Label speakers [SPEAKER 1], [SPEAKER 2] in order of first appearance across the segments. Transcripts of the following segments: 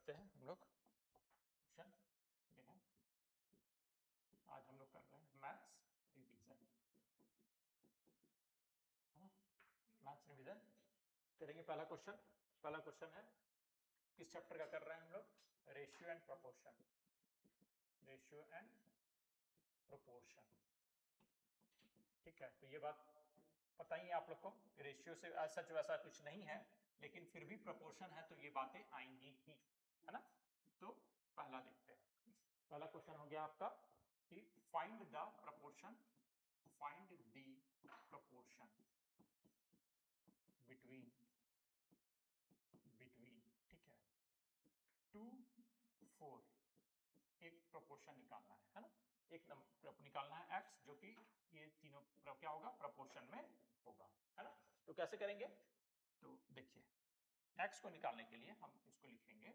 [SPEAKER 1] करते हैं हम लोग क्वेश्चन। ठीक है, आज हम लोग कर रहे हैं मैथ्स रिवीजन, मैथ्स रिवीजन करेंगे। पहला क्वेश्चन है, किस चैप्टर का कर रहे हैं हम लोग? Ratio and proportion, ratio and proportion. ठीक है, तो ये बात पता ही है आप लोग को, रेशियो से सच वैसा कुछ नहीं है, लेकिन फिर भी प्रोपोर्शन है तो ये बातें आएंगी ही, है ना। तो पहला देखते हैं, पहला क्वेश्चन हो गया आपका कि find the proportion, find the proportion between between ठीक है 2 4, एक प्रोपोर्शन निकालना है ना, एक नंबर निकालना है x, जो कि ये तीनों क्या होगा, प्रोपोर्शन में होगा, है ना। तो कैसे करेंगे? तो देखिए, x को निकालने के लिए हम इसको लिखेंगे,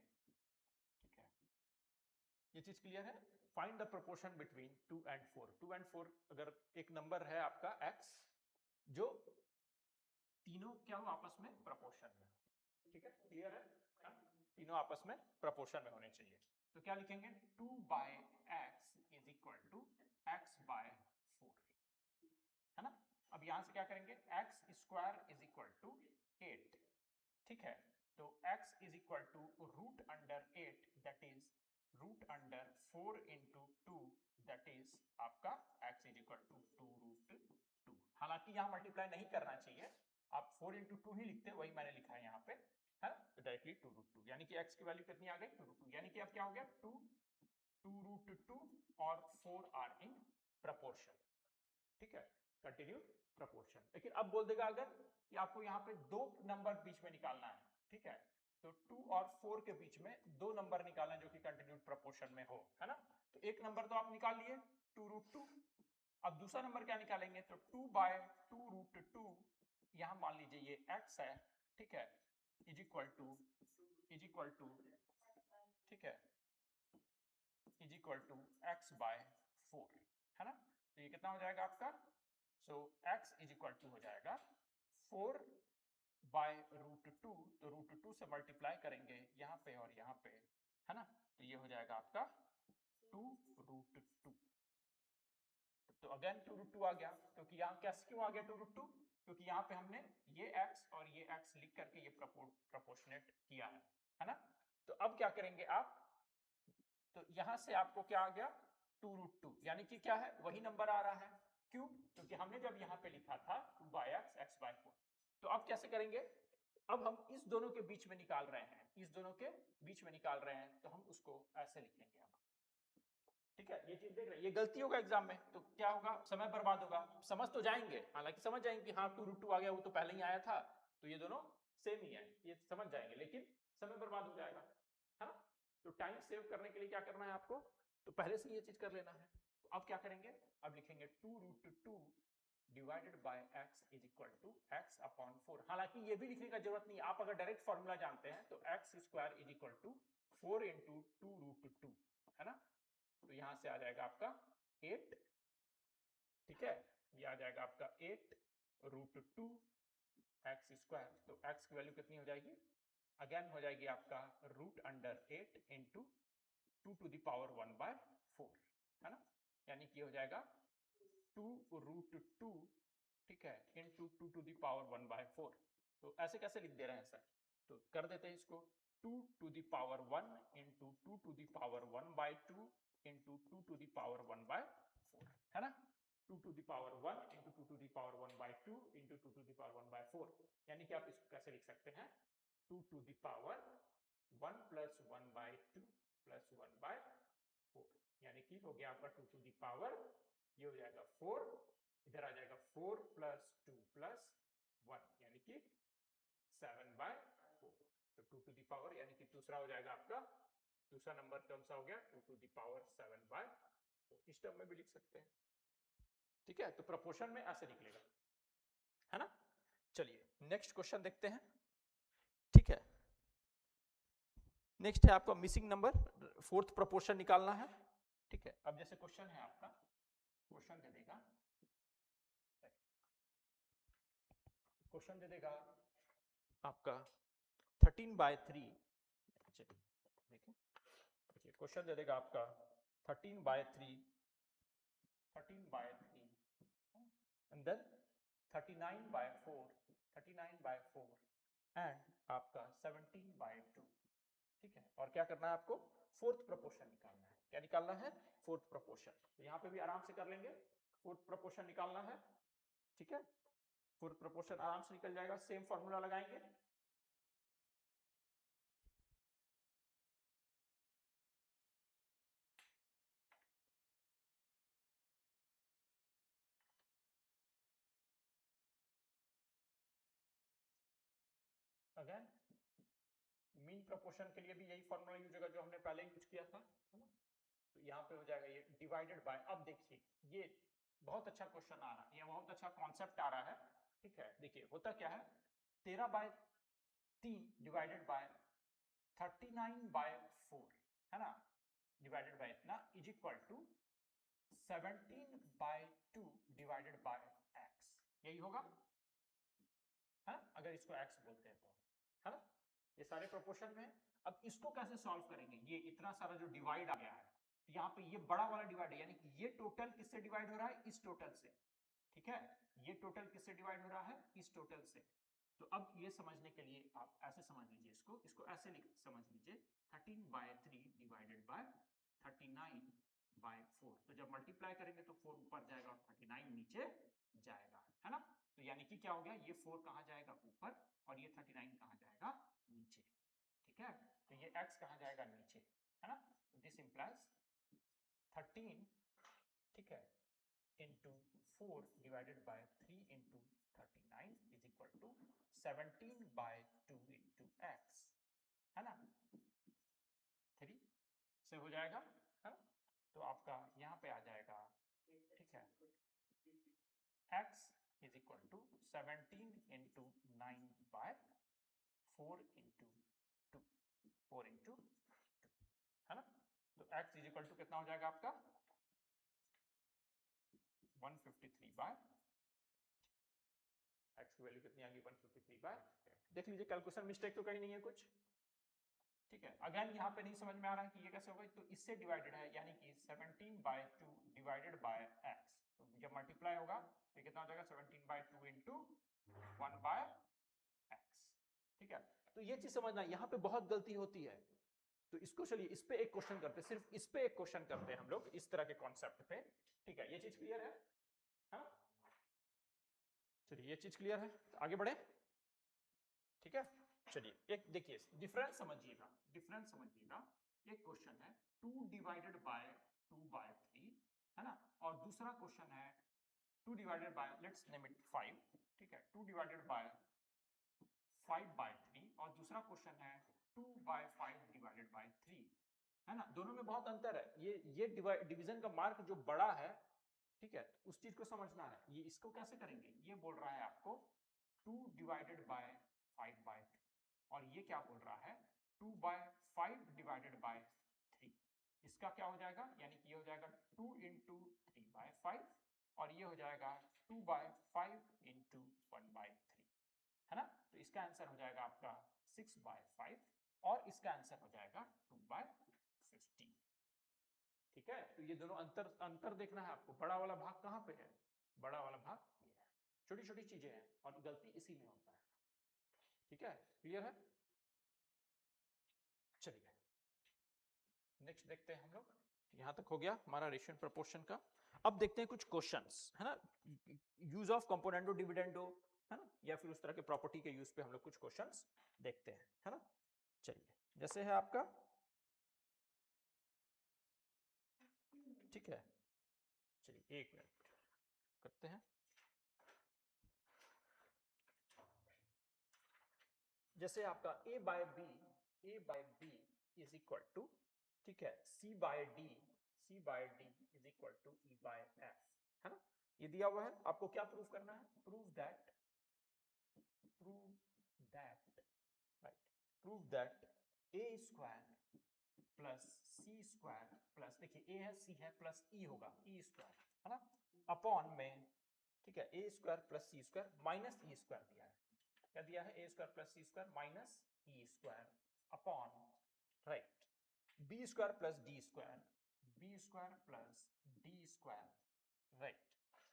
[SPEAKER 1] ठीक है, ये चीज क्लियर है। Find the proportion between 2 and 4, 2 and 4 अगर एक नंबर है आपका x, जो तीनों क्या हो आपस में प्रोपोर्शन में, ठीक है, क्लियर है, तीनों आपस में प्रोपोर्शन में होने चाहिए। तो क्या लिखेंगे, 2 by x is equal to x by 4, है ना। अब यहां से क्या करेंगे, x square is equal to 8, ठीक है। तो x is equal to root under 8, that is root under 4 into 2, that is आपका x is equal to 2 root 2। हालांकि यहाँ मल्टीप्लाई नहीं करना चाहिए, आप 4 इंटू 2 ही लिखते, वही मैंने लिखा है यहाँ पे, है ना। तो डायरेक्टली 2 रूट 2, यानी कि x की वैल्यू कितनी आ गई, 2 रूट 2, यानी कि अब क्या हो गया, 2 रूट 2 और 4 आर इन प्रपोर्शन, ठीक है, कंटिन्यू प्रपोर्शन। लेकिन अब बोल देगा अगर कि आपको यहाँ पे दो नंबर बीच में निकालना है, ठीक है, तो 2 और 4 के बीच में दो नंबर निकालना जो कि कंटिन्यूड प्रपोर्शन में हो, है ना। तो एक नंबर तो आप निकाल लिए 2 रूट 2, अब दूसरा नंबर क्या निकालेंगे, तो 2 बाय 2 रूट 2, यहां मान लीजिए ये x है, ठीक है, इज इक्वल टू ठीक है, is equal to x by 4, है ना। तो ये कितना हो जाएगा आपका, so x is equal to हो जाएगा 4 बाय रूट 2, तो रूट 2 से मल्टीप्लाई करेंगे यहाँ पे और यहाँ पे, है ना। तो ये हो जाएगा आपका 2 रूट 2। तो अगेन 2 रूट 2 आ गया, क्योंकि यहाँ कैसे क्यों आ गया 2 रूट 2, क्योंकि यहाँ पे हमने ये x और ये x लिख करके ये प्रोपोर्शनेट किया है ना। तो अब क्या करेंगे आप, तो यहां से आपको क्या आ गया 2 रूट 2, यानी कि क्या है, वही नंबर आ रहा है, क्यों, क्योंकि हमने जब यहाँ पे लिखा था 2 बाय x, x बाय 4। तो अब कैसे करेंगे, अब हम इस दोनों के बीच में निकाल रहे हैं, इस दोनों के बीच में निकाल रहे हैं, तो हम उसको ऐसे लिखेंगे अब, ठीक है। ये चीज देख रहे हैं, ये गलती होगा एग्जाम में, तो क्या होगा, समय बर्बाद होगा। समझ तो जाएंगे, हालांकि समझ जाएंगे कि हाँ 2 रूट 2 आ गया, वो तो पहले ही आया था, तो ये दोनों सेम ही है, ये समझ जाएंगे, लेकिन समय बर्बाद हो जाएगा, है ना। तो टाइम सेव करने के लिए क्या करना है आपको, तो पहले से ये चीज कर लेना है। तो अब क्या करेंगे, अब लिखेंगे 2 root 2 divided by x is equal to x upon 4। हालांकि ये भी लिखने का जरूरत नहीं, आप अगर डायरेक्ट फॉर्मूला जानते हैं तो x square is equal to 4 into 2 root 2, है ना। तो यहां से आ जाएगा आपका 8, ठीक है, ये आ जाएगा आपका 8 रूट 2 एक्स स्क्वायर। तो x की वैल्यू कितनी हो जाएगी, अगेन हो जाएगी आपका root under 8 into 2 to the power 1 by 4, है ना, यानी कि हो जाएगा 2 रूट 2, ठीक है, into 2 to the power 1 by 4। तो ऐसे कैसे लिख दे रहे हैं सर, तो कर देते हैं इसको 2 to the power 1 into 2 to the power 1 by 2 into 2 to the power 1 by 4, है ना। 2 to the power 1 into 2 to the power 1 by 2 into 2 to the power 1 by 4, यानी कि आप इसको कैसे लिख सकते हैं, 2 to the power 1 plus 1 by 2 plus 1 by 4, यानी कि हो गया आपका 2 टू द पावर, ये हो जाएगा 4, इधर आ जाएगा 4 प्लस 2 प्लस 1, यानी कि 7 बाय 4। तो 2 टू द पावर, यानी कि दूसरा हो जाएगा आपका, दूसरा नंबर टर्म सा हो गया 2 टू द पावर 7 बाय 4, इस टर्म में भी लिख सकते हैं, ठीक है। तो प्रोपोर्शन में ऐसे निकलेगा, है ना। चलिए नेक्स्ट क्वेश्चन देखते हैं, ठीक है। नेक्स्ट है आपका मिसिंग नंबर, फोर्थ प्रोपोर्शन निकालना है, ठीक है। अब जैसे क्वेश्चन है आपका, क्वेश्चन दे देगा, क्वेश्चन दे देगा आपका 13 बाय 3, देखिए देखिए क्वेश्चन दे देगा आपका 13/3 एंड देन 39/4 एंड आपका 17/2। ठीक है, और क्या करना है आपको, फोर्थ प्रोपोर्शन निकालना है। क्या निकालना है, फोर्थ प्रोपोर्शन। तो यहाँ पे भी आराम से कर लेंगे, फोर्थ प्रोपोर्शन निकालना है। ठीक है, फोर्थ प्रोपोर्शन आराम से निकल जाएगा, सेम फॉर्मूला लगाएंगे। अगेन मीन प्रोपोर्शन के लिए भी यही फॉर्मूला यूज होगा जो हमने पहले यूज किया था, है ना। तो यहाँ पे हो जाएगा ये डिवाइडेड बाय, अब देखिए ये बहुत अच्छा क्वेश्चन आ रहा है, ये बहुत अच्छा कॉन्सेप्ट आ रहा है। ठीक है, देखिए होता क्या है, 13/3 डिवाइडेड बाय 39/4, है ना, डिवाइडेड बाय इतना is equal to 17/2 divided by x, यही होगा, है ना, अगर इसको x बोलते हैं तो, है ना। ये सारे प्रोपोर्शन में। अब इसको कैसे सॉल्व करेंगे, ये इतना सारा जो डिवाइड आ गया है, तो यहाँ पे ये बड़ा वाला डिवाइड है, यानी कि ये टोटल किससे डिवाइड हो रहा है, इस टोटल से। ठीक है, ये टोटल किससे डिवाइड हो रहा है, इस टोटल से। तो अब ये समझने के लिए आप ऐसे समझ लीजिए, इसको ऐसे समझ लीजिए, 13/3 डिवाइडेड बाय 39/4। तो जब मल्टीप्लाई करेंगे तो 4 ऊपर जाएगा और 39 नीचे जाएगा, है ना। तो यानी कि क्या हो गया, ये 4 कहाँ जाएगा, ऊपर, और ये 39 कहाँ जाएगा, नीचे। ठीक है, तो ये x कहाँ जाएगा, नीचे, है ना। दिस इंप्लाइज 13, ठीक है, into 4 divided by 3 into 39 is equal to 17/2 into x, है ना, 3 से हो जाएगा, है ना। तो आपका यहाँ पे आ जाएगा, ठीक है, x is equal to 17 into 9/4 into 2, 4 into 2, है ना। तो x is equal to कितना हो जाएगा आपका, 153 x की वैल्यू कितनी आ गई, 153 देख लीजिए, कैलकुलेशन मिस्टेक तो कहीं नहीं है कुछ। ठीक है, अगेन यहाँ पे नहीं समझ में आ रहा है कि ये कैसे होगा, तो इससे डिवाइडेड है, यानी कि 17/2 डिवाइडेड बाय x। तो जब मल्टीप्लाई होगा तो कितना हो जाएगा, 17/2 इंटू 1/x। ठीक है, तो ये चीज समझना, यहाँ पे बहुत गलती होती है। तो इसको चलिए इस पे एक क्वेश्चन करते हैं, सिर्फ इस पे एक क्वेश्चन करते हैं हम लोग इस तरह के कॉन्सेप्ट पे। ठीक है, ये चीज क्लियर है, हाँ? चलिए ये चीज क्लियर है, आगे बढ़े। ठीक है, चलिए एक देखिए डिफरेंस समझिएगा, डिफरेंस समझिएगा। एक क्वेश्चन है 2 डिवाइडेड बाय 2/3, है ना, और दूसरा क्वेश्चन है 2 divided bye, let's name it 5। ठीक है, 2 डिवाइडेड बाय 5/3, और दूसरा क्वेश्चन है 2/5 डिवाइडेड बाय 3, है ना। दोनों में बहुत अंतर है, ये डिवीजन का मार्क जो बड़ा है, ठीक है, उस चीज को समझना है। ये इसको कैसे करेंगे, ये बोल रहा है आपको 2 डिवाइडेड बाय 5/3, और ये क्या बोल रहा है 2/5 डिवाइडेड बाय 3। इसका क्या हो जाएगा, यानी कि ये हो जाएगा 2 इंटू 3/5, और ये हो जाएगा 2/5 इंटू 1/3, है ना। तो इसका आंसर हो जाएगा आपका 6/5, और इसका आंसर हो जाएगा 2/15। ठीक है, तो ये दोनों अंतर देखना है आपको। बड़ा वाला भाग कहाँ पे है, बड़ा वाला भाग ये है, छोटी छोटी चीजें हैं और गलती इसी में होता है। ठीक है, क्लियर है। चलिए नेक्स्ट देखते हैं हम लोग, यहां तक हो गया हमारा रेशियो एंड प्रोपोर्शन का। अब देखते हैं कुछ क्वेश्चंस, है ना, यूज ऑफ कंपोनेंडो डिविडेंडो, है ना, या फिर उस तरह के प्रॉपर्टी के यूज पे हम लोग कुछ क्वेश्चंस देखते हैं, है ना। चलिए जैसे है आपका, ठीक है, चलिए एक मिनट करते हैं। जैसे आपका a/b इज इक्वल टू, ठीक है, c/d is equal to e/f, है ना। ये दिया हुआ है, आपको क्या प्रूव करना है, prove that a square plus c square plus, देखिए a है c है प्लस e होगा e स्क्वायर, है ना, अपॉन में, ठीक है, a square plus c square minus e square दिया है। क्या दिया है, a square plus c square minus e square upon, right, B square plus D square, B square plus D square, right,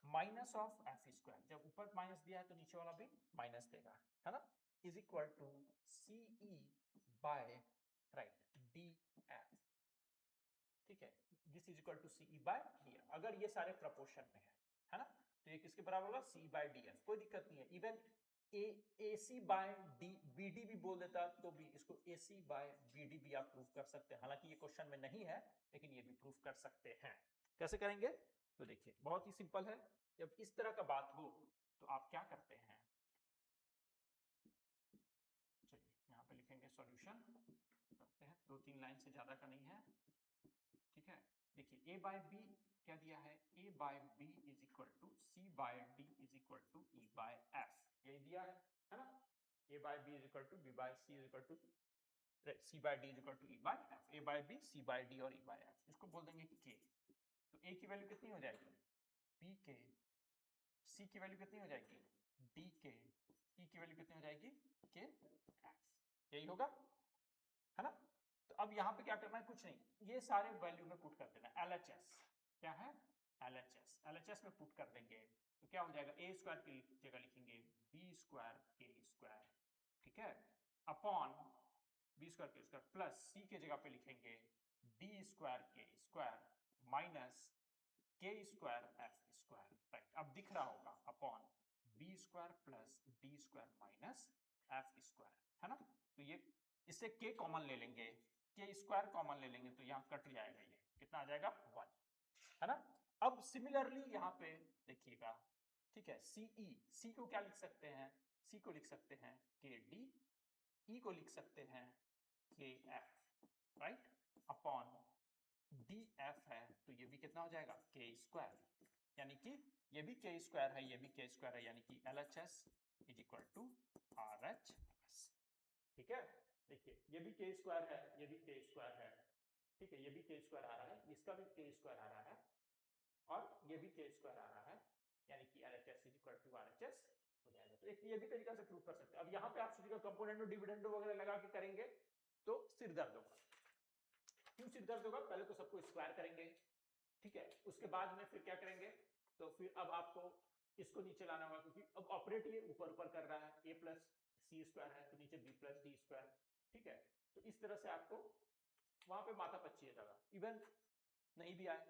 [SPEAKER 1] minus of F square, जब ऊपर minus दिया है तो नीचे वाला भी माइनस देगा, है ना, is equal to C E by, right, D F, ठीक है, this is equal to C E by D F, अगर ये सारे प्रपोर्शन में है ना, तो ये किसके बराबर होगा, सी बाय डी एफ, कोई दिक्कत नहीं है, even A C by D B D भी बोल देता तो भी इसको A C by B D भी आप प्रूव कर सकते हैं, हालांकि ये क्वेश्चन में नहीं है लेकिन ये भी प्रूव कर सकते हैं। कैसे करेंगे, तो देखिए बहुत ही सिंपल है, जब इस तरह का बात हो तो आप क्या करते हैं, चलिए यहाँ पे लिखेंगे सॉल्यूशन करते हैं, 2-3 लाइन से ज्यादा का नहीं है, ठीक है, देखिए a बाय बी क्या दिया है, a by B is equal to C by D is equal to E by F, यही दिया है ना, a by B is equal to B by C is equal to C by D is equal to E by F, a by B C by D और E by F, इसको बोल देंगे k, तो a की value कितनी हो जाएगी, b के, c की वैल्यू कितनी हो जाएगी, d के, e की वैल्यू कितनी हो जाएगी, k f, यही होगा, है ना, तो अब यहाँ पे क्या करना है, कुछ नहीं, ये सारे वैल्यू में पुट कर देना, LHS क्या है, LHS में पुट कर देंगे तो क्या हो जाएगा, a स्क्वायर की जगह लिखेंगे b स्क्वायर k स्क्वायर, ठीक है, upon b square k square plus c के जगह पे लिखेंगे d square k square minus k square f square, right, अब दिख रहा होगा, upon b square plus d square minus f square, है ना, तो ये इससे k कॉमन ले लेंगे, k स्क्वायर कॉमन ले लेंगे तो यहाँ कट जाएगा, ये कितना आ जाएगा 1, है ना, अब सिमिलरली यहाँ पे देखिएगा, ठीक है, सी को क्या लिख सकते हैं, सी को लिख सकते हैं के डी, ई को लिख सकते हैं के F, right, upon D F है तो ये भी कितना हो जाएगा के स्क्वायर, यानी कि ये भी के स्क्वायर है, ये भी के स्क्वायर है, यानी कि LHS is equal to RHS, ठीक है, देखिए ये भी के स्क्वायर है, ये भी के स्क्वायर है, ठीक है, ये भी के स्क्वायर आ रहा है, इसका भी के स्क्वायर आ रहा है, और ये भी के स्क्वायर आ रहा है, यानी कि LHS is equal to RHS हो जाएगा, तो एक ये भी तरीका से प्रूव कर सकते हैं। अब यहाँ पे आप सोचिएगा कंपोनेंटो डिविडेंडो वगैरह लगा के करेंगे तो सिर दर्द होगा, क्यों सिर दर्द होगा, पहले तो सबको स्क्वायर करेंगे, ठीक है, उसके बाद में फिर क्या करेंगे, तो फिर अब आपको इसको नीचे लाना होगा, क्योंकि अब ऑपरेट ये ऊपर ऊपर कर रहा है, a प्लस सी स्क्वायर है तो नीचे b प्लस डी स्क्वायर, ठीक है, तो इस तरह से आपको वहां पे माथा पच्ची है, इवन नहीं भी आए,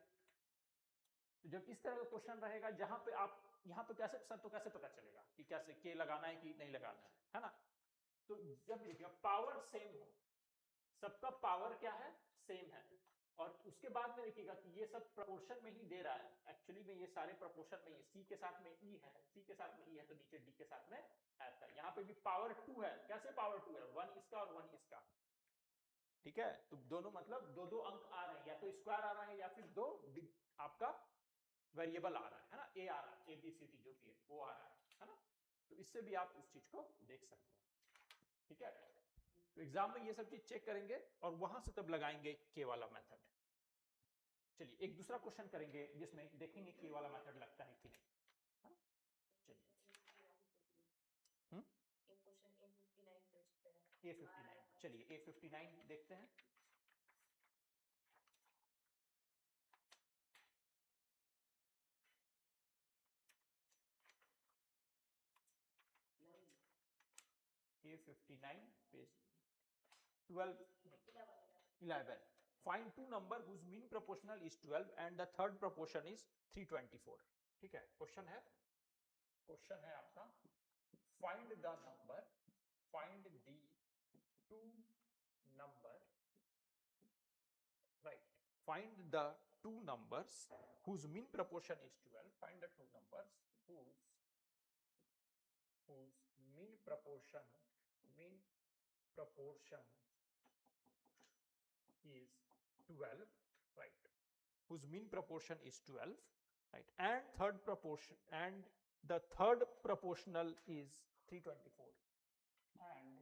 [SPEAKER 1] तो जब इस तरह का क्वेश्चन रहेगा जहां पे आप यहाँ पे कैसे सर, तो कैसे पता चलेगा कि कैसे के लगाना है कि नहीं लगाना है ना, तो जब देखिए पावर सेम हो, सबका पावर क्या है, सेम है, और उसके बाद में देखिएगा कि ये सब प्रोपोर्शन में ही दे रहा है, एक्चुअली में ये सारे प्रोपोर्शन में ही, सी के साथ में ई है, सी के साथ में ई है तो नीचे डी के साथ में एफ है, यहाँ पे भी पावर 2 है, कैसे पावर 2 है, 1 इसका और 1 इसका, ठीक है, तो दोनों मतलब दो दो अंक आ रहे हैं, या तो स्क्वायर आ रहा है या फिर दो आपका वेरिएबल आ रहा है ना, ए आ रहा है, ABCD जो भी है वो आ रहा है ना, तो इससे भी आप उस चीज को देख सकते हैं, ठीक है, तो एग्जाम में ये सब चीज चेक करेंगे और वहां से तब लगाएंगे के वाला मेथड। चलिए एक दूसरा क्वेश्चन करेंगे जिसमें देखेंगे के वाला मेथड लगता है कि नहीं, हाँ? चलिए A59, चलिए A59 देखते हैं, A59 page 11, find two number whose mean proportional is 12 and the third proportion is 324, ठीक है, क्वेश्चन है आपका find the number, find the two number, right, find the two numbers whose mean proportion is 12, find the two numbers whose mean proportion is 12, right, whose mean proportion is 12, right, and the third proportional is 324, and the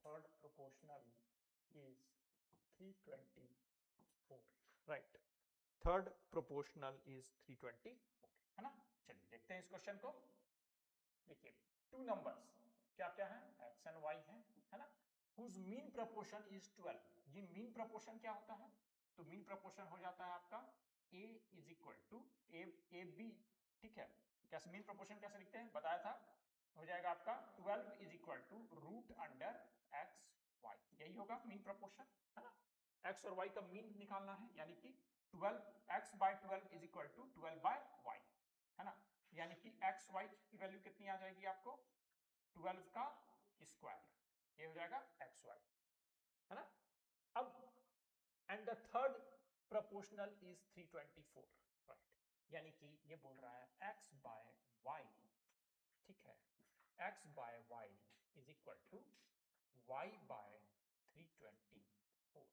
[SPEAKER 1] third proportional is 324, right, third proportional is 324, है ना, चलिए देखते हैं इस question को, देखिए two numbers क्या क्या है, x एंड y है ना, whose mean proportion is 12। ये मीन प्रोपोर्शन क्या होता है, तो मीन प्रोपोर्शन हो जाता है आपका a is equal to A B, ठीक है। कैसे मीन प्रोपोर्शन कैसे लिखते हैं बताया था, हो जाएगा आपका 12 is equal to root under X Y, यही होगा मीन प्रोपोर्शन, है ना। एक्स और वाई का मीन निकालना है, यानी कि 12 X by 12 is equal to 12 by Y, है ना। यानी कि एक्स वाई की वैल्यू कितनी आ जाएगी आपको, 12 का स्क्वायर, ये हो जाएगा एक्स वाई, है ना। अब and the third proportional is 324, right, यानी कि ये बोल रहा है x बाय वाई, ठीक है, x by Y is equal to y by 324,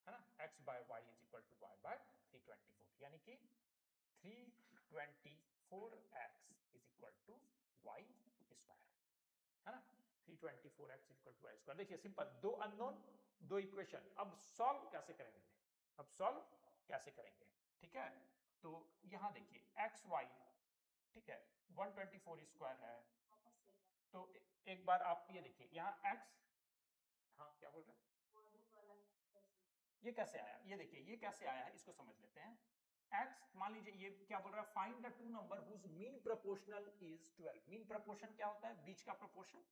[SPEAKER 1] है ना। x by Y is equal to y by 324, यानी कि 324x is equal to y square, है ना। 324x is equal to y square. देखिए simple, दो अननोन दो इक्वेशन, अब सॉल्व कैसे करेंगे, अब सॉल्व कैसे करेंगे, ठीक है। तो यहां देखिए एक्स वाई, ठीक है, 124 स्क्वायर है, तो एक बार आप ये देखिए यहाँ एक्स, हाँ क्या बोल रहे हैं, ये कैसे आया, ये देखिए ये कैसे आया है, इसको समझ लेते हैं। x मान लीजिए ये क्या बोल रहा है, find the two number whose mean proportional is 12। Mean proportion क्या होता है, बीच का प्रोपोर्शन,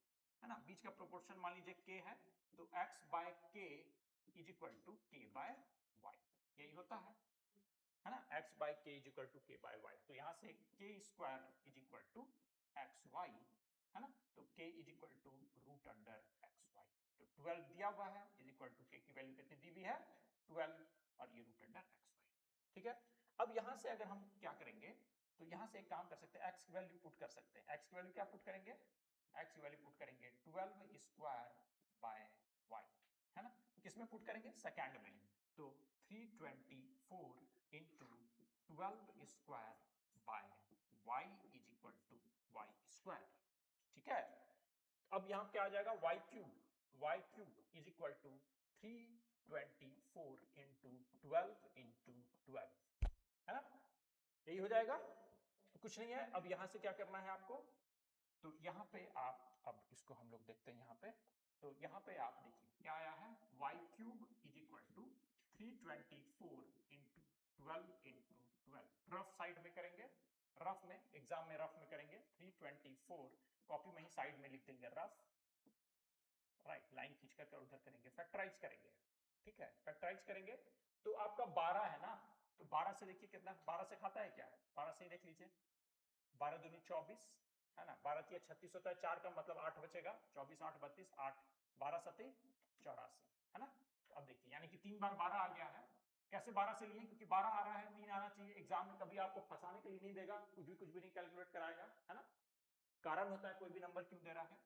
[SPEAKER 1] है ना। बीच का प्रोपोर्शन मान लीजिए k है, तो x by k is equal to k by y, यही होता है ना। x by k is equal to k by y, तो यहाँ से k square is equal to X Y, है ना, तो k is equal to root under X Y, तो 12 दिया हुआ है इज इक्वल टू k की वैल्यू कितनी दी हुई है 12, और ये रूट अंडर एक्स वाई, ठीक है। अब यहाँ से अगर हम क्या करेंगे, तो यहाँ से एक काम कर सकते हैं, x की वैल्यू पुट कर सकते हैं। x की वैल्यू क्या पुट करेंगे, x की वैल्यू पुट करेंगे 12 स्क्वायर बाय y, है ना। किसमें पुट करेंगे, सेकंड में, तो 324 into 12 square by y is equal to y square, ठीक है। अब यहाँ क्या आ जाएगा, y cube is equal to 324 into 12 into 12, है ना, यही हो जाएगा। तो कुछ नहीं है, अब यहाँ से क्या करना है आपको, तो यहाँ पे आप, अब इसको हम लोग देखते हैं यहाँ पे, तो यहाँ पे आप देखिए क्या आया है, y cube is equal to 324 into 12 into 12, rough side में करेंगे, रफ में, एग्जाम में रफ में करेंगे, 324 कॉपी में ही साइड में लिख देंगे रफ, राइट, लाइन खींच कर उधर करेंगे, फैक्टराइज करेंगे, ठीक है, फैक्टराइज करेंगे, तो आपका 12 है ना, तो 12 से देखिए कितना, 12 से खाता है क्या, 12 से ही देख लीजिए, 12 दूनी 24, है ना, 12 तिया 36 होता है, 4 का मतलब 8 बचेगा, 24 8 32, 8 12 सती 84, है ना। तो अब देखिए यानी कि 3 बार 12 आ गया है, कैसे 12 से लिए, क्योंकि 12 आ रहा है, 3 आना चाहिए, एग्जाम में कभी आपको फंसाने के लिए नहीं देगा, कुछ भी नहीं कैलकुलेट कराएगा, है ना, कारण होता है कोई भी नंबर क्यों दे रहा है।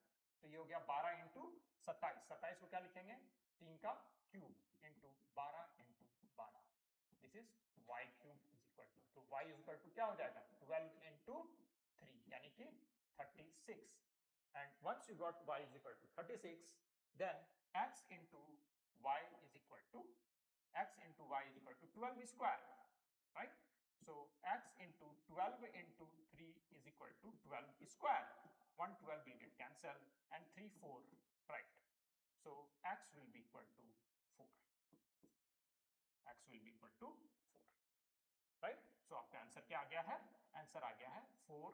[SPEAKER 1] तो ये हो गया 12 इंटू 27, 27 को क्या लिखेंगे, 3 का cube into 12 into 12, this is y cube is equal to, तो y इज इक्वल टू क्या हो जाएगा 12 इंटू 3 यानी कि 36, and once you got y is equal to 36, then x into y is equal to, x into y is equal to 12 square, right. So x into 12 into 3 is equal to 12 square. 1 12 will get cancelled and 3 4, right. So x will be equal to 4. X will be equal to 4, right. So आपका answer क्या आ गया है, answer आ गया है 4,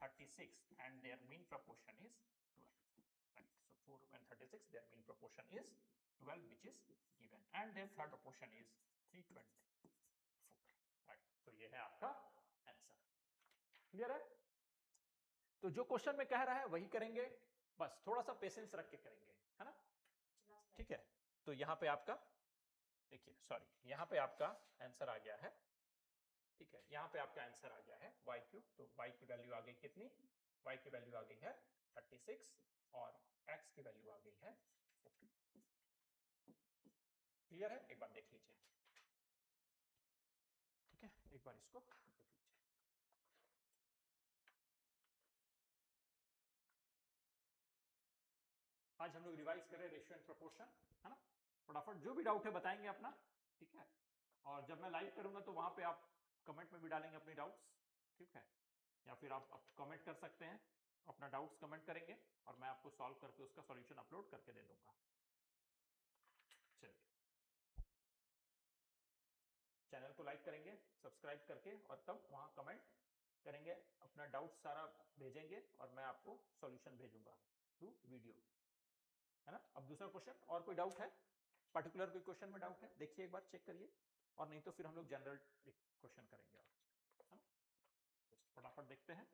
[SPEAKER 1] 36 and their mean proportion is 12, right. So 4 and 36 their mean proportion is 12 which is given, and their third proportion is 320. तो ये है आपका आंसर, क्लियर है। तो जो क्वेश्चन में कह रहा है वही करेंगे, बस थोड़ा सा पेशेंस रख के करेंगे, है ना, ठीक है। तो यहाँ पे आपका देखिए, सॉरी, यहाँ पे आपका आंसर आ गया है, ठीक है, यहाँ पे आपका आंसर आ गया है y क्यूब, तो y की वैल्यू आ गई कितनी, y की वैल्यू आ गई है 36 और x की वैल्यू आ गई है 40, क्लियर है, एक बार देख लीजिए, ठीक है, एक बार इसको देख लीजिए। आज हम लोग रिवाइज करें रेशियो एंड प्रोपोर्शन, है ना, फटाफट जो भी डाउट है बताएंगे अपना, ठीक है, और जब मैं लाइव करूंगा तो वहां पे आप कमेंट में भी डालेंगे अपने डाउट्स, ठीक है। या फिर आप कमेंट कर सकते हैं, अपना डाउट्स कमेंट करेंगे और मैं आपको सॉल्व करके उसका सॉल्यूशन अपलोड करके दे दूंगा। चलिए, चैनल को लाइक करेंगे सब्सक्राइब करके, और तब वहां कमेंट करेंगे, अपना डाउट सारा भेजेंगे और मैं आपको सॉल्यूशन भेजूंगा थ्रू वीडियो, है ना। अब दूसरा क्वेश्चन, और कोई डाउट है, पर्टिकुलर कोई क्वेश्चन में डाउट है, देखिए एक बार चेक करिए, और नहीं तो फिर हम लोग जनरल क्वेश्चन करेंगे, है ना। फटाफट देखते हैं।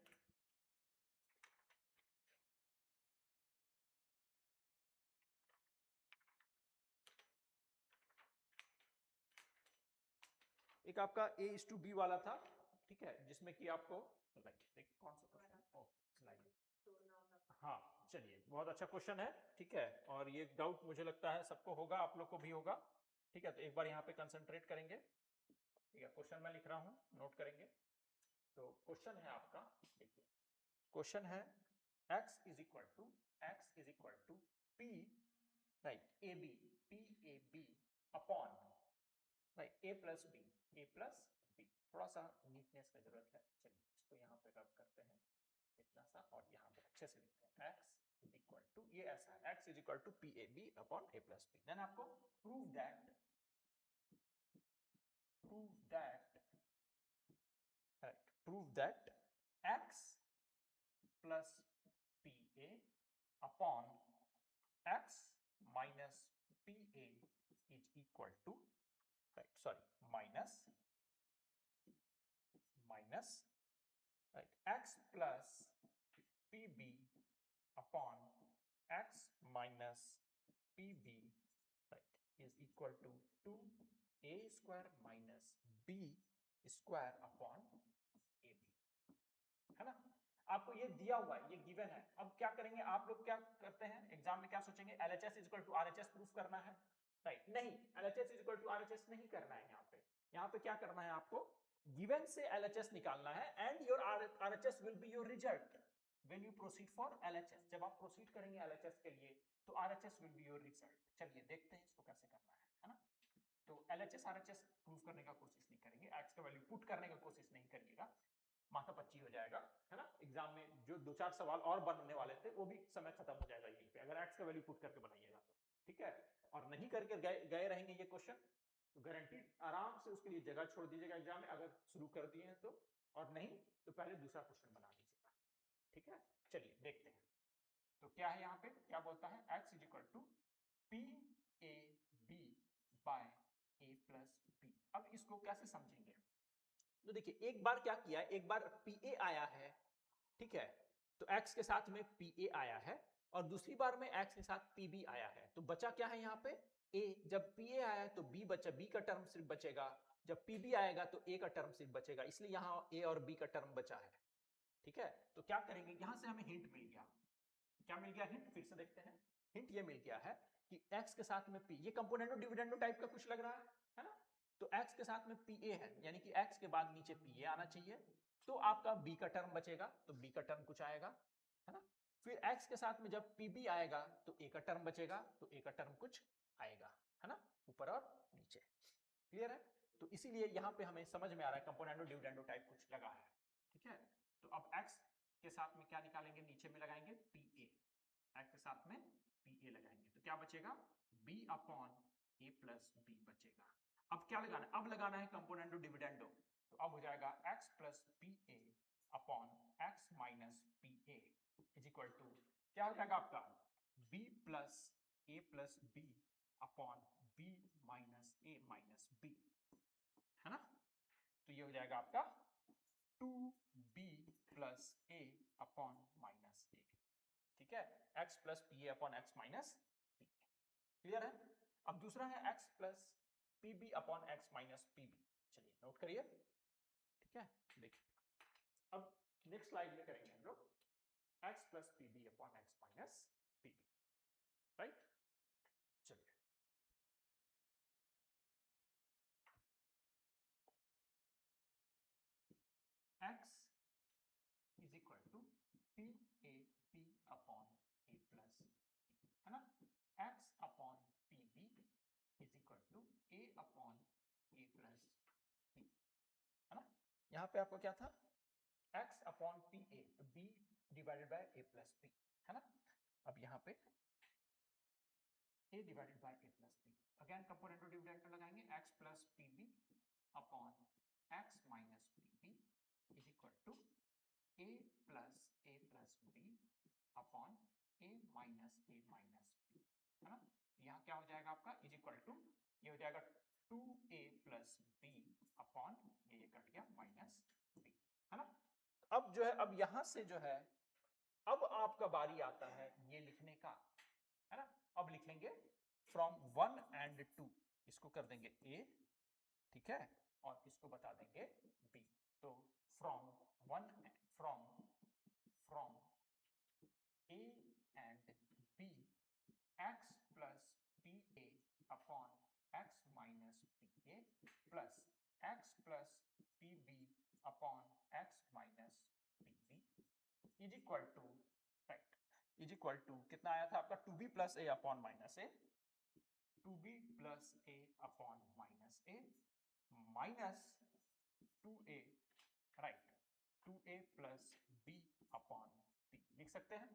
[SPEAKER 1] एक आपका A:B वाला था, ठीक है, जिसमें कि आपको कौन सा क्वेश्चन, हाँ चलिए, बहुत अच्छा क्वेश्चन है, ठीक है, और ये डाउट मुझे लगता है सबको होगा, आप लोग को भी होगा, ठीक है। तो एक बार यहाँ पे कंसंट्रेट करेंगे, ठीक है, क्वेश्चन मैं लिख रहा हूँ, नोट करेंगे। तो क्वेश्चन है आपका, देखिए क्वेश्चन है x is equal to p, right, AB, PAB upon, right, A plus B, थोड़ा सा नीटनेस का जरूरत है, चलिए इसको यहाँ पे रब करते हैं इतना सा, और यहाँ पे अच्छे से लिखते हैं x इज इक्वल टू, ये ऐसा है, x is equal to PAB upon A plus B। Then आपको prove that x plus PA upon x minus PA is equal to, right, sorry, minus right, x plus PB upon x minus PB, right, is equal to 2a square minus b square upon AB, है ना। आपको ये दिया हुआ है, ये given है। अब क्या करेंगे आप लोग, क्या करते हैं एग्जाम में, क्या सोचेंगे, LHS is equal to RHS proof करना है, राइट, नहीं, LHS is equal to RHS नहीं करना है। यहाँ पे क्या करना है आपको, गिवन से LHS निकालना है, and your RHS will be your result when you proceed for LHS। जब आप प्रोसीड करेंगे LHS के लिए तो RHS will be your result. चलिए देखते हैं इसको कैसे करना है ना। तो LHS RHS प्रूव करने का कोशिश नहीं करेंगे, x का वैल्यू पुट करने का कोशिश नहीं करिएगा, माथा पच्ची हो जाएगा, है ना। एग्जाम में जो 2-4 सवाल और बनने वाले थे वो भी समय खत्म हो जाएगा यहीं पे, अगर x का वैल्यू पुट करके बनाइएगा तो, ठीक है। और नहीं करके गए रहेंगे ये क्वेश्चन, तो गारंटी आराम से उसके लिए जगह छोड़ दीजिएगा एग्जाम में, अगर शुरू कर दिए हैं तो, और नहीं तो पहले दूसरा क्वेश्चन बना लीजिएगा, ठीक है। चलिए देखते हैं, तो क्या है यहाँ पे, क्या बोलता है, x is equal to PAB by A plus B। अब इसको कैसे समझेंगे, तो देखिए एक बार क्या किया है, एक बार PA आया है, ठीक है, तो x के साथ में PA आया है, और दूसरी बार में x के साथ PB आया है, तो बचा क्या है यहाँ पे A। जब PA आया तो B बचा, B का टर्म सिर्फ बचेगा, जब PB आएगा तो A का टर्म सिर्फ बचेगा, इसलिए यहाँ A और B का टर्म बचा है, ठीक है। तो क्या करेंगे, यहां से हमें हिंट मिल गया, क्या मिल गया हिंट, फिर से देखते हैं। हिंट ये मिल गया है कि x के साथ में p, ये कंपोनेंटो डिविडेंडो टाइप का कुछ लग रहा है ना। तो x के साथ में pa है, यानी कि x के बाद नीचे pa आना चाहिए, तो आपका b का टर्म बचेगा, तो b का टर्म कुछ आएगा, है ना। फिर x के साथ में जब pb आएगा तो a का टर्म बचेगा, तो a का टर्म कुछ आएगा, है ना, ऊपर और नीचे, क्लियर है। तो इसीलिए यहाँ पे हमें समझ में आ रहा है कंपोनेंटो डिविडेंडो टाइप कुछ लगा है, ठीक है। तो अब x के साथ में क्या निकालेंगे, नीचे में लगाएंगे PA, x के साथ में PA लगाएंगे, तो क्या बचेगा, B upon A plus B बचेगा। अब क्या लगाना है, अब लगाना है कंपोनेंटो डिविडेंडो, तो अब हो जाएगा x plus PA upon x minus PA is equal to, क्या हो जाएगा आपका, B plus A plus B upon B minus A minus B, है ना। तो ये हो जाएगा आपका 2B plus A upon minus A, ठीक है, x plus PA upon x minus P, clear है। अब दूसरा है x plus PB upon x minus PB, चलिए नोट करिए, ठीक है। देखिए अब नेक्स्ट स्लाइड में करेंगे हम लोग x plus PB upon x minus PB, right. चलिए x is equal to PAB upon A plus, है ना, x upon PB is equal to A upon A plus B, है ना। यहाँ पे आपको क्या था, x अपॉन पी ए, तो b divided by a plus b, है ना। अब यहाँ पे a divided by a plus b, again component to dividend लगाएंगे, x plus P B upon x minus P B is equal to a plus b upon a minus b, है ना। यहाँ क्या हो जाएगा आपका, इज इक्वल टू, ये हो जाएगा 2a प्लस b अपॉन ये कट गया माइनस b, है ना। अब जो है, अब यहां से जो है, अब आपका बारी आता है ये लिखने का, है ना। अब लिखेंगे फ्रॉम 1 एंड 2, इसको कर देंगे a, ठीक है, और इसको बता देंगे b। तो from 1, from a and b, x plus p a upon x minus p a plus x plus P B upon x minus P B is equal to, right, is equal to कितना आया था आपका, 2b plus a upon minus a, 2b plus a upon minus a minus 2a, right, 2a plus b upon b लिख सकते हैं,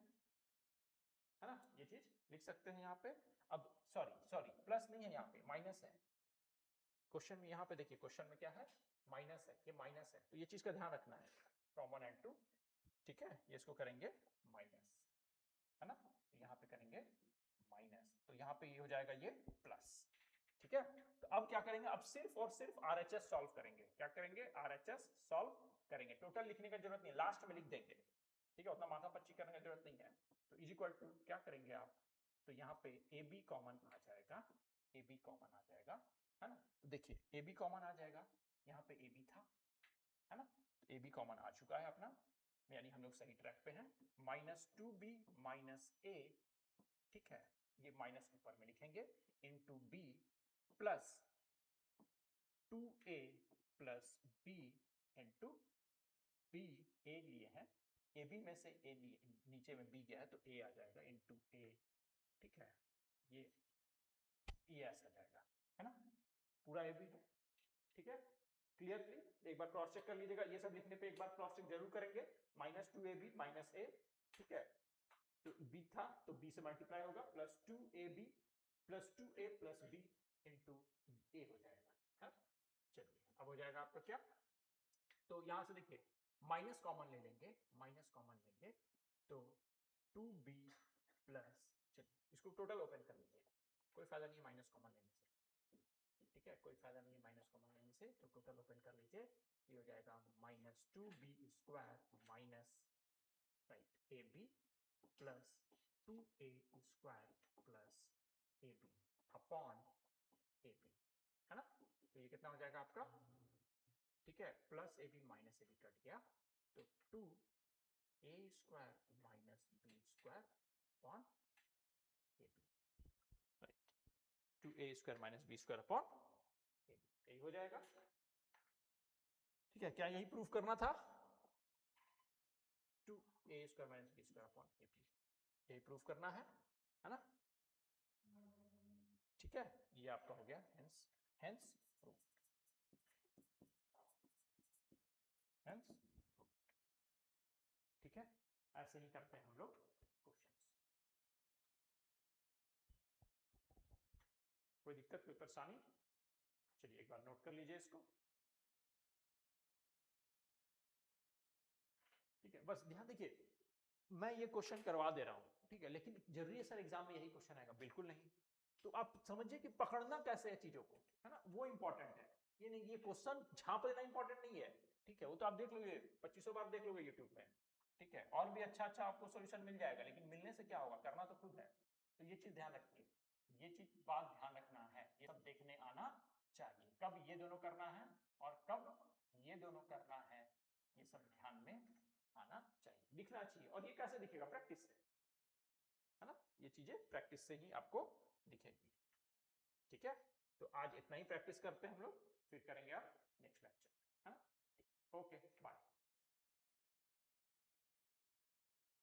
[SPEAKER 1] है ना। ये चीज लिख सकते हैं यहाँ पे। अब सॉरी प्लस नहीं है, यहाँ पे माइनस है। क्वेश्चन में यहाँ पे देखिए, क्वेश्चन में क्या है, माइनस है, ये माइनस है, तो ये चीज का ध्यान रखना है, फ्रॉम 1 एंड 2, ठीक है। ये इसको करेंगे माइनस, है ना, तो यहाँ पे करेंगे माइनस, तो यहाँ पे ये हो जाएगा ये प्लस, ठीक है। तो अब क्या करेंगे, अब सिर्फ और सिर्फ RHS सॉल्व करेंगे। क्या करेंगे, RHS सॉल्व करेंगे, टोटल लिखने की जरूरत नहीं, लास्ट में लिख देंगे, ठीक है, उतना माथा पच्ची करने की जरूरत नहीं है। तो इज इक्वल टू क्या करेंगे आप, तो यहाँ पे ए बी कॉमन आ जाएगा, ए बी कॉमन आ जाएगा, है ना। तो देखिए ए बी कॉमन आ जाएगा, यहाँ पे ए बी था, है ना, ए बी कॉमन आ चुका है अपना, यानी हम लोग सही ट्रैक पे हैं। माइनस 2b माइनस ए, ठीक है, ये माइनस ऊपर में लिखेंगे, into B plus 2a plus b into b, ए लिए हैं, ए बी में से ए लिए, नीचे में b गया है तो a आ जाएगा इंटू a, ठीक है, ये ऐसा जाएगा, है ना, पूरा ए बी है, ठीक है। क्लियरली एक बार क्रॉस चेक कर लीजिएगा, ये सब लिखने पे एक बार क्रॉस चेक जरूर करेंगे। माइनस 2ab माइनस a, ठीक है, तो b था तो b से मल्टीप्लाई होगा, plus 2ab plus 2a plus b into a हो जाएगा, है। चलिए अब हो जाएगा आपका क्या, तो यहां से देखिए माइनस कॉमन ले लेंगे, माइनस कॉमन लेंगे तो 2b प्लस, चलिए इसको टोटल ओपन कर लीजिए, कोई फायदा नहीं है माइनस कॉमन लेने से, ठीक है, कोई फायदा नहीं है माइनस कॉमन लेने से, तो टोटल ओपन कर लीजिए, ये हो जाएगा minus 2b square minus, right, A B plus 2a square plus A B upon A B, है ना। तो ये कितना हो जाएगा आपका, ठीक है, plus A B minus A B cut गया, तो 2a square minus b square upon A B, right, 2a square minus b square upon A B, यही हो जाएगा, ठीक है। क्या यही प्रूफ करना था, 2a square minus b square upon A B, यही प्रूफ करना है ना, ठीक है, ये आपका हो गया, हेंस प्रूफ, ठीक है। ऐसे ही करते हैं हम लोग क्वेश्चंस। कोई दिक्कत, कोई परेशानी, चलिए एक बार नोट कर लीजिए इसको, ठीक है। बस ध्यान देखिए, मैं ये क्वेश्चन करवा दे रहा हूं, ठीक है, लेकिन जरूरी है सर एग्जाम में यही क्वेश्चन आएगा, बिल्कुल नहीं। तो आप समझिए कि पकड़ना कैसे है चीजों को, है ना, वो इंपॉर्टेंट है, ये नहीं ये क्वेश्चन झांप लेना इंपॉर्टेंट नहीं है, ठीक है, वो तो आप देख लोगे 2500 बार देख लोगे यूट्यूब में, ठीक है, और भी अच्छा अच्छा आपको सोल्यूशन मिल जाएगा, लेकिन मिलने से क्या होगा, करना तो खुद है। तो ये चीज ध्यान रखिए, ये चीज बात ध्यान रखना है, ये सब देखने आना चाहिए, कब ये दोनों करना है और कब ये दोनों करना है, ये सब ध्यान में आना चाहिए, दिखना चाहिए। और ये कैसे दिखेगा, प्रैक्टिस से, है ना, ये चीजें प्रैक्टिस से ही आपको दिखेगी, ठीक है। तो आज इतना ही प्रैक्टिस करते हैं हम लोग, फिर करेंगे आप नेक्स्ट लेक्चर, है ना, ओके बाय।